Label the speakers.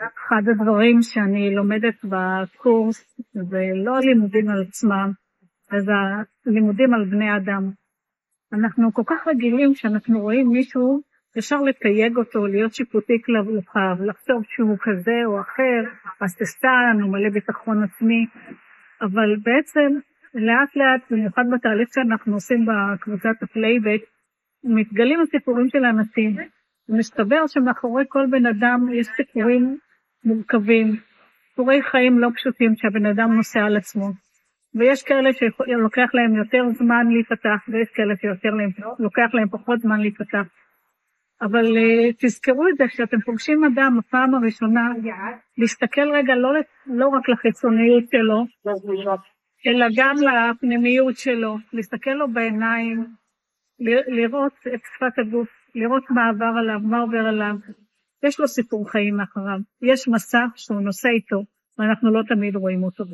Speaker 1: אחד הדברים שאני לומדת בקורס, זה לא לימודים על עצמם, זה לימודים על בני אדם. אנחנו כל כך רגילים שאנחנו רואים מישהו, אפשר לתייג אותו, להיות שיפוטי כלפיו, לחשוב שהוא כזה או אחר, הססן, הוא מלא ביטחון עצמי, אבל בעצם לאט לאט, במיוחד בתהליך שאנחנו עושים בקבוצת הפלייבק, מתגלים הסיפורים של האנשים, ומסתבר שמאחורי כל בן אדם יש סיפורים מורכבים, סיפורי חיים לא פשוטים שהבן אדם נושא על עצמו, ויש כאלה שלוקח להם יותר זמן להיפתח, ויש כאלה שלוקח להם פחות זמן להיפתח. אבל תזכרו את זה, כשאתם פוגשים אדם בפעם הראשונה, להסתכל רגע לא רק לחיצוניות שלו, אלא גם לפנימיות שלו, להסתכל לו בעיניים, לראות את שפת הגוף, לראות מה עבר עליו, מה עובר עליו. יש לו סיפור חיים מאחריו, יש מסע שהוא נושא איתו, ואנחנו לא תמיד רואים אותו.